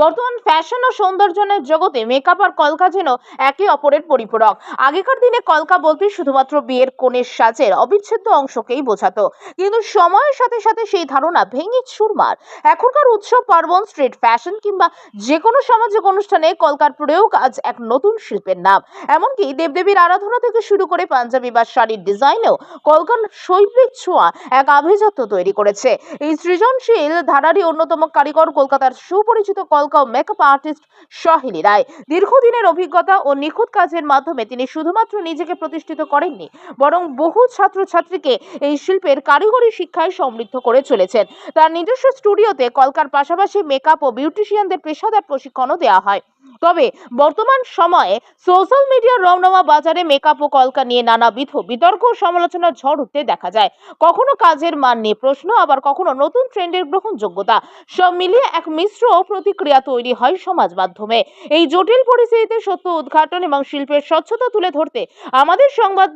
বর্তমান ফ্যাশন ও সৌন্দর্যের জগতে মেকআপ আর কলকা যেন একে অপরের পরিপূরক। আগেকার দিনে কলকা বলতে শুধুমাত্র বিয়ের কনের সাজের অবিচ্ছেদ্য অংশকেই বোঝাতো, কিন্তু সময়ের সাথে সাথে সেই ধারণা ভেঙে চুরমার। এখনকার উৎসব পার্বণ, স্ট্রিট ফ্যাশন কিংবা যে কোনো সামাজিক অনুষ্ঠানে কলকার প্রয়োগ আজ এক নতুন শিল্পের নাম। এমনকি দেবদেবীর আরাধনা থেকে শুরু করে পাঞ্জাবি বা শাড়ির ডিজাইনেও কলকার শৈল্পিক ছোঁয়া এক আভিজাত্য তৈরি করেছে। এই সৃজনশীল ধারারই অন্যতম কারিগর কলকাতার সুপরিচিত কলকা ও মেকআপ আর্টিস্ট সহেলি রায়। দীর্ঘদিনের অভিজ্ঞতা ও নিখুঁত কাজের মাধ্যমে তিনি শুধুমাত্র নিজেকে প্রতিষ্ঠিত করেননি, বরং বহু ছাত্রছাত্রীকে এই শিল্পের কারিগরি শিক্ষায় সমৃদ্ধ করে চলেছেন। তার নিজস্ব স্টুডিওতে কলকার পাশাপাশি মেকআপ ও বিউটিশিয়ানদের পেশাদার প্রশিক্ষণও দেওয়া হয়। তবে বর্তমান সময়ে সোশ্যাল মিডিয়ার রমরমা বাজারে মেকআপ ও কলকা নিয়ে নানাবিধ বিতর্ক ও সমালোচনার ঝড় উঠতে দেখা যায়। কখনো কাজের মান নিয়ে প্রশ্ন, আবার কখনো নতুন ট্রেন্ডের গ্রহণযোগ্যতা। সব মিলিয়ে এক মিশ্র প্রতিক্রিয়া তৈরি হয় সমাজ মাধ্যমে। এই জটিল পরিস্থিতিতে সত্য উদ্ঘাটন এবং শিল্পের স্বচ্ছতা তুলে ধরতে আমাদের সংবাদ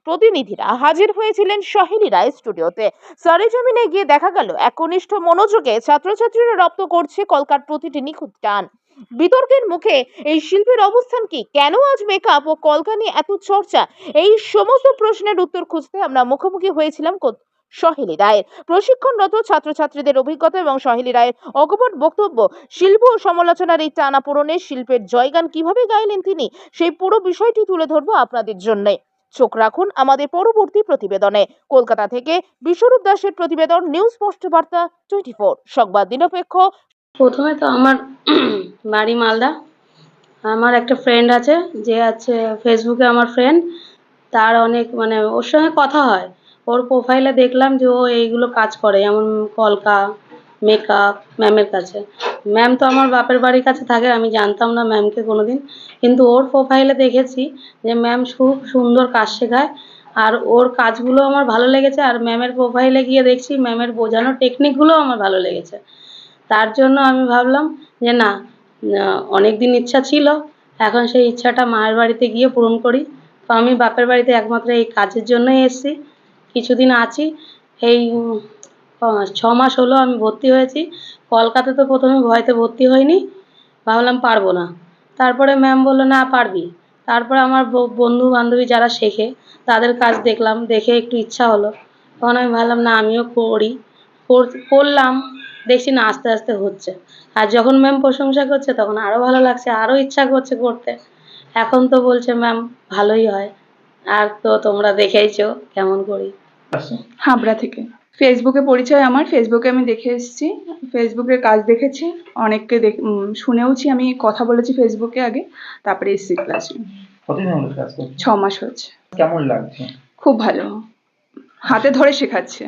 প্রতিনিধিরা হাজির হয়েছিলেন সহেলি রায় স্টুডিওতে। সরেজমিনে গিয়ে দেখা গেল একনিষ্ঠ মনোযোগে ছাত্রছাত্রীরা রপ্ত করছে কলকার প্রতিটি নিখুঁত টান। বিতর্কের মুখে এই শিল্পের অবস্থান কি, কেন আজ মেকআপ ও কলকা নিয়ে এত চর্চা, এই সমস্ত প্রশ্নের উত্তর খুঁজতে আমরা মুখোমুখি হয়েছিলাম সহেলি রায়ের প্রশিক্ষণরত ছাত্রছাত্রীদের অভিজ্ঞতা এবং সহেলি রায়ের অকপট বক্তব্য। শিল্প ও সমালোচনার এই টানাপোড়েনে শিল্পের জয়গান কিভাবে গাইলেন তিনি, সেই পুরো বিষয়টি তুলে ধরবো আপনাদের জন্য। চোখ রাখুন আমাদের পরবর্তী প্রতিবেদনে। কলকাতা থেকে বিশ্বরূপ দাসের প্রতিবেদন, নিউজ স্পষ্ট বার্তা 24, সংবাদ নিরপেক্ষ। প্রথমে তো আমার বাড়ি মালদা। আমার একটা ফ্রেন্ড আছে, যে আছে ফেসবুকে আমার ফ্রেন্ড। তার অনেক ওর সঙ্গে কথা হয়। ওর প্রোফাইলে দেখলাম যে ও এইগুলো কাজ করে, যেমন কলকা, মেকআপ ম্যামের কাছে। ম্যাম তো আমার বাপের বাড়ির কাছে থাকে, আমি জানতাম না ম্যামকে কোনোদিন, কিন্তু ওর প্রোফাইলে দেখেছি যে ম্যাম খুব সুন্দর কাজ শেখায়। আর ওর কাজগুলো আমার ভালো লেগেছে। আর ম্যামের প্রোফাইলে গিয়ে দেখছি ম্যামের বোঝানোর টেকনিকগুলো আমার ভালো লেগেছে। তার জন্য আমি ভাবলাম যে না, অনেক দিন ইচ্ছা ছিল, এখন সেই ইচ্ছাটা মায়ের বাড়িতে গিয়ে পূরণ করি। তো আমি বাপের বাড়িতে একমাত্র এই কাজের জন্যই এসেছি। কিছুদিন আছি, এই 6 মাস হলো আমি ভর্তি হয়েছি। কলকাতাতে তো প্রথমে ভয়তে ভর্তি হইনি, ভাবলাম পারবো না। তারপরে ম্যাম বললো না পারবি। তারপরে আমার বন্ধু বান্ধবী যারা শেখে তাদের কাজ দেখলাম, দেখে একটু ইচ্ছা হলো। তখন আমি ভাবলাম না আমিও করি। করলাম, দেখছি না আস্তে আস্তে হচ্ছে। আর যখন ম্যাম প্রশংসা করছে তখন আরো ভালো লাগছে, আরো ইচ্ছা করছে করতে। এখন তো বলছে ম্যাম ভালোই হয়। আর তো তোমরা দেখেইছো কেমন করি। হাবড়া থেকে ফেসবুকে পরিচয় আমার। ফেসবুকে আমি দেখে এসেছি, ফেসবুকের কাজ দেখেছি, অনেককে শুনেওছি। আমি কথা বলেছি ফেসবুকে আগে, তারপরে এসেছি ক্লাসে। কতদিন হলো ক্লাস করছো? 6 মাস হচ্ছে। কেমন লাগছে? খুব ভালো, হাতে ধরে শেখাচ্ছে।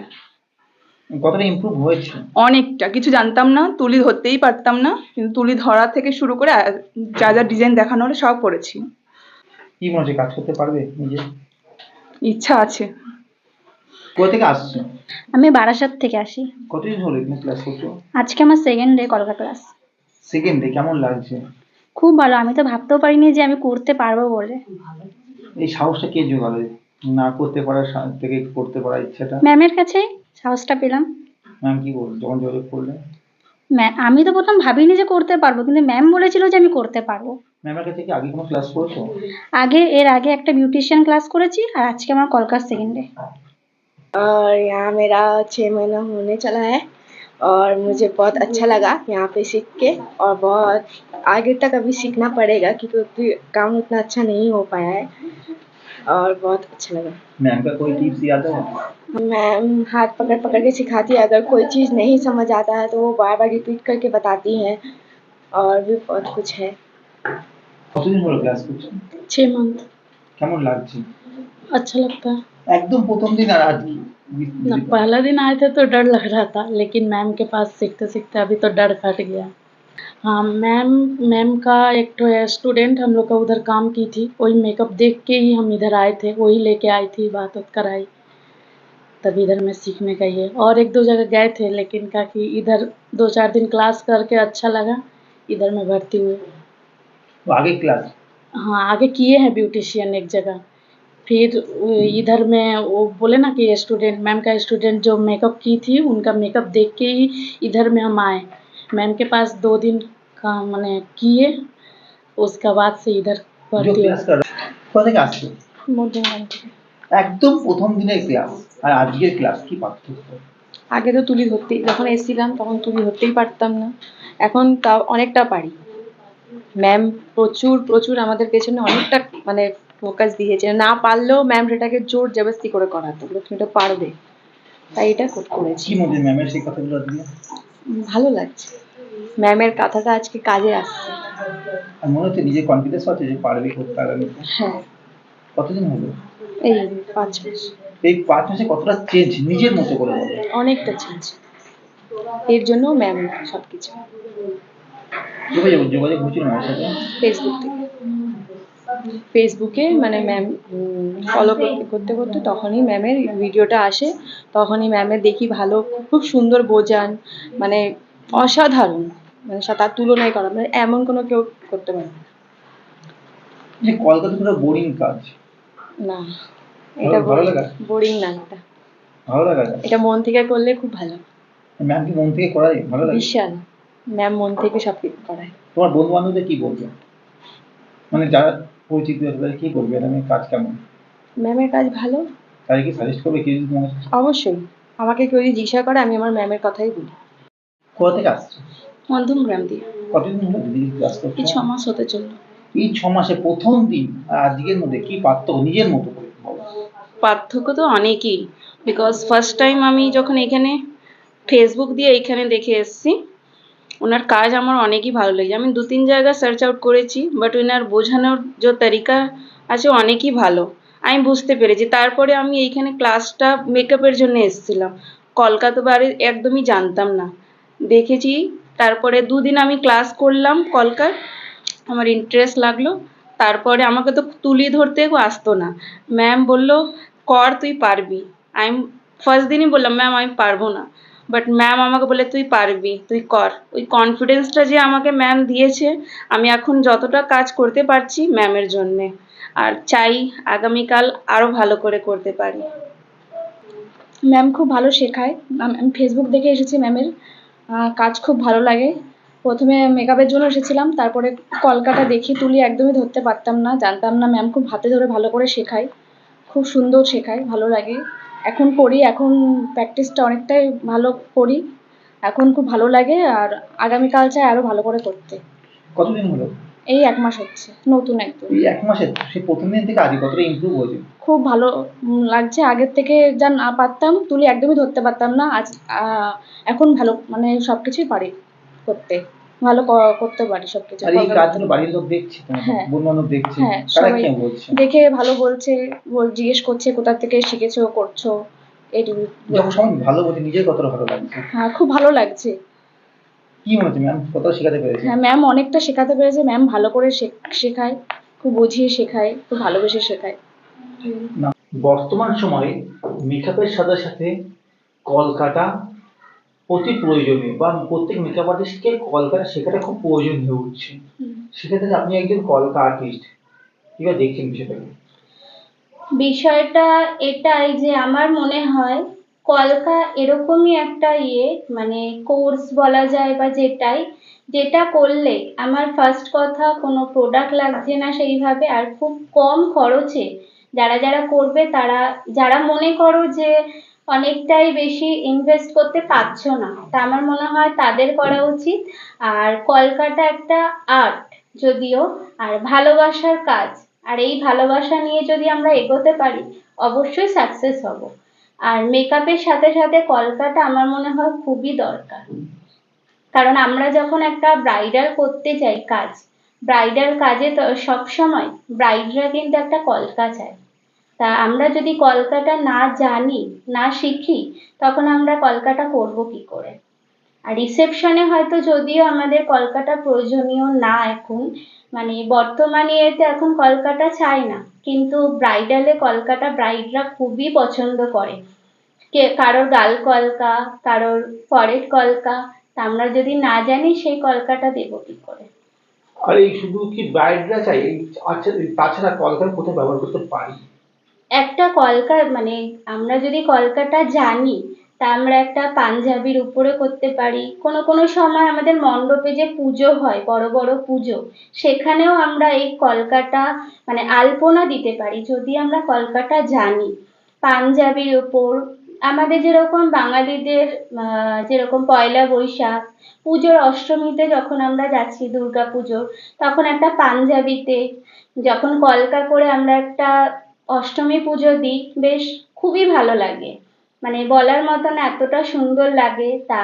কতটা ইমপ্রুভ হয়েছে? অনেকটা। কিছু জানতাম না, তুলি ধরতেই পারতাম না, কিন্তু তুলি ধরা থেকে শুরু করে যা যা ডিজাইন দেখানো হলো সব করেছি। কি মনে হচ্ছে কাজ করতে পারবে নিজে? ইচ্ছা আছে। কোথা থেকে আসছো? আমি বারাসাত থেকে আসি। কতদিন হলো এখানে ক্লাস করছো? আজকে আমার সেকেন্ড ডে কলকা ক্লাস। সেকেন্ড ডে, কেমন লাগছে? খুব ভালো, আমি তো ভাবতেও পারিনি যে আমি করতে পারবো বলে। এই সাহসটা কে জোগালো, না করতে পারার থেকে করতে পারার ইচ্ছাটা? ম্যামের কাছে সাহসটা পেলাম। ম্যাম কি বলল যখন যোগাযোগ করলে? আমি তো প্রথম ভাবিনি যে করতে পারবো, কিন্তু ম্যাম বলেছিল যে আমি করতে পারবো। ম্যামের কাছে কি আগে কোনো ক্লাস করেছো? এর আগে একটা বিউটিশিয়ান ক্লাস করেছি, আর আজকে আমার কলকার সেকেন্ড ডে। और यहाँ मेरा 6 महीना होने चला है और मुझे बहुत अच्छा लगा यहाँ पे सीख के, और बहुत आगे तक अभी सीखना पड़ेगा क्योंकि काम उतना अच्छा नहीं हो पाया है, और बहुत अच्छा लगा। मैम का कोई टिप्स याद है? मैम हाथ पकड़ पकड़ के सिखाती है, अगर कोई चीज़ नहीं समझ आता है तो वो बार बार रिपीट करके बताती हैं, और भी बहुत कुछ है। কতদিন হলো ক্লাস করছো? 6 मंथ। কেমন লাগছে? अच्छा लगता है। একদম প্রথম দিন আর আজ ना, पहला दिन आए थे तो डर लग रहा था, लेकिन मैम के पास सीखते सीखते अभी तो डर हट गया। हाँ, मैम का एक तो स्टूडेंट हम लोग का उधर काम की थी, वही मेकअप देख के ही हम इधर आए थे, वही लेके आई थी, बात कराई, तब इधर में सीखने का ये। और एक दो जगह गए थे, लेकिन क्या कि इधर 2-4 दिन क्लास करके अच्छा लगा, इधर में भर्ती हुई। तो आगे क्लास? हाँ, आगे किए हैं ब्यूटिशियन एक जगह। फिर इधर में वो बोले ना कि स्टूडेंट, मैम का स्टूडेंट जो मेकअप की थी, उनका मेकअप देख के ही इधर में हम आए। मैम के पास 2 दिन का मैंने किए, उसके बाद से इधर जो भर्ती ক্লাস हो। করা কোথা থেকে আসছো? মধ্যমগ্রাম থেকে। একদম প্রথম দিনের ক্লাস আর আজকের ক্লাস কি পার্থক্য? আগে তো তুলি ধরতেই যখন এসেছিলাম তখন তুলি ধরতেই পারতাম না, এখন তাও অনেকটা পারি। ম্যাম প্রচুর প্রচুর আমাদের পেছনে অনেকটা মানে ফোকাস দিয়েছে, না পারলেও ম্যাম সেটাকে জোর জবরদস্তি করে করাতো, বলে তুমি এটা পারবে, তাই এটা করেছি। কি মনে ম্যামের সেই কথাগুলো দিয়ে? ভালো লাগছে, ম্যামের কথাটা আজকে কাজে আসছে। আর মনে হচ্ছে নিজের কনফিডেন্স আছে যে পারবে করতে আগামীতে? হ্যাঁ, কতদিন হলো? এই 5 মাস। এই 5 মাসে কতটা চেঞ্জ নিজের মতো করে বলো? অনেকটা চেঞ্জ, এর জন্য ম্যাম সবকিছু। যোগাযোগ হচ্ছিল ম্যামের সাথে? ফেসবুক থেকে, ফেসবুকে মানে ম্যাম ফলো করতে করতে করতে তখনই ম্যামের ভিডিওটা আসে, তখনই ম্যামের দেখি ভালো, খুব সুন্দর বোঝান, মানে অসাধারণ, মানে তার তুলনায় করা মানে এমন কোনো কেউ করতে পারে না। যে কলকাতা পুরো বোরিং কাজ, না, এটা ভালো লাগা? বোরিং না, এটা ভালো লাগা? এটা মন থেকে করলে খুব ভালো। ম্যাম কি মন থেকে করায়? ভালো লাগে? বিশাল, ম্যাম মন থেকে সব কিছু করায়। তোমার বন্ধু বান্ধবদের কি বলবে, মানে যারা পরিচিত তাদের কি বলবে ম্যামের কাজ কেমন? ম্যামের কাজ ভালো, তারা কি সাজেস্ট করবে কেউ যদি তোমাকে? অবশ্যই। আমাকে কেউ যদি জিজ্ঞাসা করে আমি আমার ম্যামের কথাই বলি। কোথা থেকে আসছো? মধ্যমগ্রাম দিয়ে। কতদিন হলো দিদি ক্লাস করছো? এই 6 মাস হতে চললো। এই 6 মাসে প্রথম দিন আর আজকের মধ্যে কি পার্থক্য নিজের মতো করে বলো? পার্থক্য তো অনেকই, বিকজ ফার্স্ট টাইম আমি যখন এখানে ফেসবুক দিয়ে এখানে দেখে এসেছি, ওনার কাজ আমার অনেকই ভালো লেগেছে। আমি 2-3 জায়গা সার্চ আউট করেছি, বাট ওনার বোঝানোর যে তরিকা আছে অনেকই ভালো, আমি বুঝতে পেরেছি। তারপরে আমি এইখানে ক্লাসটা মেকআপের জন্য এসেছিলাম, কলকাতা বারে একদমই জানতাম না, দেখেছি। তারপরে 2 দিন আমি ক্লাস করলাম কলকার, আমার ইন্টারেস্ট লাগলো। তারপরে আমাকে তো তুলি ধরতেও আসতো না, ম্যাম বলল কর তুই পারবি। আমি ফার্স্ট দিনই বললাম ম্যাম আমি পারবো না, বাট ম্যাম আমাকে বলে তুই পারবি, তুই কর। ওই কনফিডেন্সটা যে আমাকে ম্যাম দিয়েছে, আমি এখন যতটা কাজ করতে পারছি ম্যামের জন্যে, আর চাই আগামীকাল আরও ভালো করে করতে পারি। ম্যাম খুব ভালো শেখায়। আমি ফেসবুক দেখে এসেছি ম্যামের, কাজ খুব ভালো লাগে। প্রথমে মেকআপের জন্য এসেছিলাম, তারপরে কলকাটা দেখি তুলি একদমই ধরতে পারতাম না, জানতাম না। ম্যাম খুব হাতে ধরে ভালো করে শেখায়, খুব সুন্দর শেখায়, ভালো লাগে। এখন করি, এখন প্র্যাকটিসটা অনেকটাই ভালো করি, এখন খুব ভালো লাগে। আর আগামীকাল চাই আরও ভালো করে করতে। কতদিন হলো? এই 1 মাস হচ্ছে, নতুন একদম। এই 1 মাসে সে প্রথম দিন থেকে আজকে কতটা ইমপ্রুভ হয়েছে? খুব ভালো লাগছে। আগের থেকে যা না পারতাম, তুলি একদমই ধরতে পারতাম না, আজ এখন ভালো, মানে সব কিছুই পারি করতে, ভালো করতে পারি সব কিছু। আর এই কাজগুলো বাড়ির লোক দেখছে, হ্যাঁ। বন্ধু বান্ধব দেখছে, হ্যাঁ, তারা সবাই কি বলছে? দেখে ভালো বলছে, জিজ্ঞেস করছে কোথা থেকে শিখেছো, করছো, এইটুকু। যখন সবাই ভালো বলছে নিজের কতটা ভালো লাগছে? হ্যাঁ, খুব ভালো লাগছে। কি মনে হচ্ছে ম্যাম কতটা শেখাতে পেরেছে? হ্যাঁ, ম্যাম অনেকটা শেখাতে পেরেছে। ম্যাম ভালো করে শেখায়, খুব বুঝিয়ে শেখায়, খুব ভালোবেসে শেখায়। না, বর্তমান সময়ে মেকআপের সাথে সাথে কলকাটা অতি প্রয়োজনীয়, বা প্রত্যেক মেকআপ আর্টিস্টকে কলকাটা শেখাটা খুব প্রয়োজন হয়ে উঠছে। সেক্ষেত্রে আপনি একজন কলকা আর্টিস্ট, কিভাবে দেখছেন বিষয়টাকে? বিষয়টা এটাই যে আমার মনে হয় কলকা এরকমই একটা মানে কোর্স বলা যায় বা যেটা করলে আমার ফার্স্ট কথা কোনো প্রোডাক্ট লাগছে না সেইভাবে, আর খুব কম খরচে যারা করবে, যারা মনে করো যে অনেকটাই বেশি ইনভেস্ট করতে পারছো না, তা আমার মনে হয় তাদের করা উচিত। আর কলকাটা একটা আর্ট যদিও, আর ভালোবাসার কাজ, আর এই ভালোবাসা নিয়ে যদি আমরা এগোতে পারি অবশ্যই সাকসেস হব। আর মেকআপের সাথে সাথে কলকাটা আমার মনে হয় খুবই দরকার, কারণ আমরা যখন একটা ব্রাইডাল করতে যাই কাজ, ব্রাইডাল কাজে তো সবসময় ব্রাইডরা কিন্তু একটা কলকা চায়। তা আমরা যদি কলকাটা না জানি, না শিখি, তখন আমরা কলকাটা করব কি করে? আর রিসেপশনে হয়তো যদিও আমাদের কলকাটা প্রয়োজনীয় না এখন, মানে বর্তমানে এতে এখন কলকাটা চাই না, কিন্তু ব্রাইডালে কলকাটা ব্রাইডরা খুবই পছন্দ করে। কারোর গাল কলকা, কারোর ফরেড কলকা, তা আমরা যদি না জানি সেই কলকাটা দেবো কি করে? আর এই শুধু কি ব্রাইডরা চাই? আচ্ছা, তাছাড়া কলকার কোথায় ব্যবহার করতে পারি? একটা কলকা, মানে আমরা যদি কলকাটা জানি, তা আমরা একটা পাঞ্জাবির উপরে করতে পারি। কোনো কোনো সময় আমাদের মণ্ডপে যে পুজো হয়, বড় বড় পুজো, সেখানেও আমরা এই কলকাটা মানে আলপনা দিতে পারি যদি আমরা কলকাটা জানি। পাঞ্জাবির ওপর আমাদের যেরকম বাঙালিদের যেরকম পয়লা বৈশাখ, পুজোর অষ্টমীতে যখন আমরা যাচ্ছি দুর্গা পুজোর, তখন একটা পাঞ্জাবিতে যখন কলকা করে আমরা একটা অষ্টমী পুজো দিই, বেশ খুবই ভালো লাগে। মানে বলার মতন এতটা সুন্দর লাগে। তা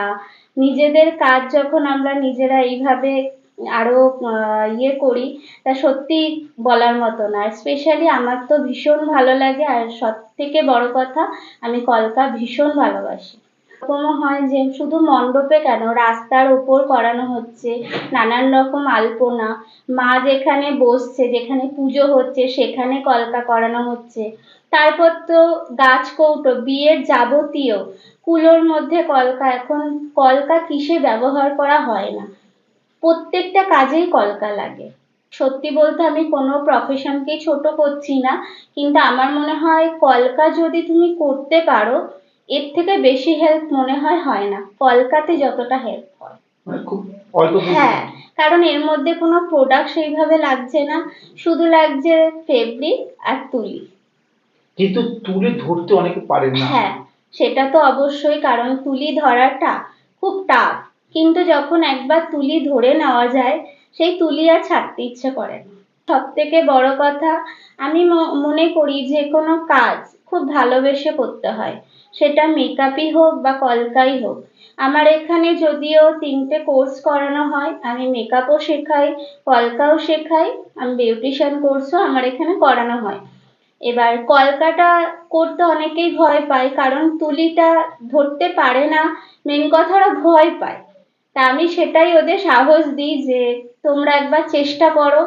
নিজেদের কাজ যখন আমরা নিজেরা এইভাবে আরো ইয়ে করি, তা সত্যি বলার মতো না। স্পেশালি আমার তো ভীষণ ভালো লাগে, আর সব থেকে বড় কথা আমি কলকা ভীষণ ভালোবাসি। এরকমও হয় যে শুধু মণ্ডপে কেন, রাস্তার ওপর করানো হচ্ছে নানান রকম আলপনা, মা যেখানে বসছে, যেখানে পুজো হচ্ছে সেখানে কলকা করানো হচ্ছে। তারপর তো গাছকৌটো, বিয়ের যাবতীয় কুলোর মধ্যে কলকা। এখন কলকা কিসে ব্যবহার করা হয় না, প্রত্যেকটা কাজেই কলকা লাগে। সত্যি বলতে আমি কোনো প্রফেশনকেই ছোট করছি না, কিন্তু আমার মনে হয় কলকা যদি তুমি করতে পারো, এর থেকে বেশি হেল্প মনে হয় না কলকাতে যতটা হেল্প হয়। মানে খুব অল্প পুঁজি। হ্যাঁ, কারণ এর মধ্যে কোনো প্রোডাক্ট সেইভাবে লাগছে না, শুধু লাগছে ফেব্রিক আর তুলি। কিন্তু তুলে ধরতে অনেকে পারেন না। হ্যাঁ, সেটা তো অবশ্যই, কারণ তুলি ধরাটা খুব টাফ। কিন্তু যখন একবার তুলি ধরে নেওয়া যায়, সেই তুলি আর ছাড়তে ইচ্ছে করে না। সব থেকে বড় কথা, আমি মনে করি যে কোনো কাজ খুব ভালোবেসে করতে হয়, সেটা মেকআপই হোক বা কলকাই হোক। আমার এখানে যদিও 3টে কোর্স করানো হয়, আমি মেকআপও শেখাই, কলকাও শেখাই, আমি বিউটিশিয়ান কোর্সও আমার এখানে করানো হয়। এবার কলকাটা করতে অনেকেই ভয় পায়, কারণ তুলিটা ধরতে পারে না, মেন কথা ওরা ভয় পায়। তা আমি সেটাই ওদের সাহস দিই যে তোমরা একবার চেষ্টা করো।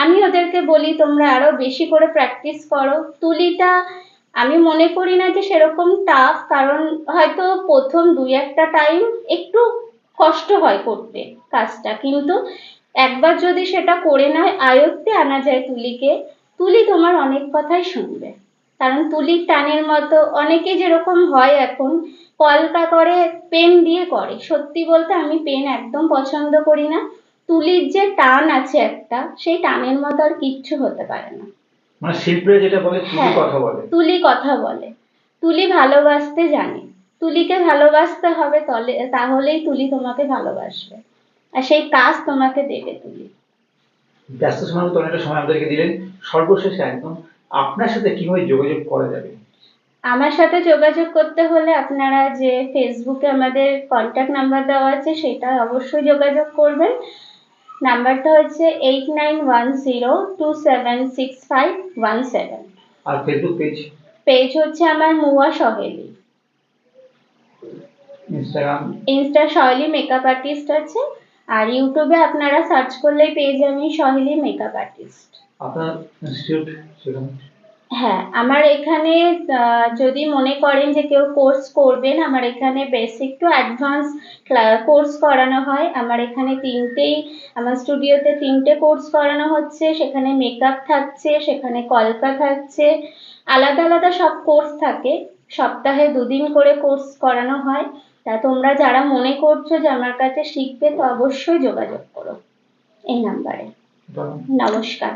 আমি ওদেরকে বলি তোমরা আরো বেশি করে প্র্যাকটিস করো। তুলিটা আমি মনে করি না যে সেরকম টাফ, কারণ হয়তো প্রথম 2-1টা টাইম একটু কষ্ট হয় করতে কাজটা, কিন্তু একবার যদি সেটা করে নেয়, আয়ত্তে আনা যায় তুলিকে, তুলি তোমার অনেক কথাই শুনবে। কারণ তুলির টানের মতো অনেকে যেরকম হয় এখন কলকা করে, পেন দিয়ে করে। সত্যি বলতে আমি পেন একদম পছন্দ করি না। তুলির যে টান আছে একটা, সেই টানের মতো আর কিচ্ছু হতে পারে না। মানে শিল্পীরা যেটা বলে তুলি হ্যাঁ, কথা বলে। তুলি কথা বলে, তুলি ভালোবাসতে জানে। তুলিকে ভালোবাসতে হবে, তাহলেই তুলি তোমাকে ভালোবাসবে, আর সেই কাজ তোমাকে দেবে তুলি। ব্যস্ত সময়ের মধ্যে অনেকটা সময় আমাদেরকে দিলেন। সর্বশেষে একদম আপনার সাথে কিভাবে যোগাযোগ করা যাবে? আমার সাথে যোগাযোগ করতে হলে আপনারা যে ফেসবুকে আমাদের কন্ট্যাক্ট নাম্বার দেওয়া আছে, সেটা অবশ্যই যোগাযোগ করবেন। নাম্বারটা হচ্ছে 8910276517। আর ফেসবুক পেজ, পেজ হচ্ছে আমার মুয়া Saheli. Insta Saheli makeup artist আছে, আর ইউটিউবে আপনারা সার্চ করলেই পেয়ে যাবেন সহেলি মেকআপ আর্টিস্ট। আপনার ইনস্টিটিউট সেখানে? হ্যাঁ, আমার এখানে যদি মনে করেন যে কেউ কোর্স করবেন, আমার এখানে বেসিক টু অ্যাডভান্স কোর্স করানো হয়। আমার এখানে আমার স্টুডিওতে 3টে কোর্স করানো হচ্ছে। সেখানে মেকআপ থাকছে, সেখানে কলকা থাকছে, আলাদা আলাদা সব কোর্স থাকে। সপ্তাহে 2 দিন করে কোর্স করানো হয়। তা তোমরা যারা মনে করছো যে আমার কাছে শিখবে, তো অবশ্যই যোগাযোগ করো এই নাম্বারে। নমস্কার।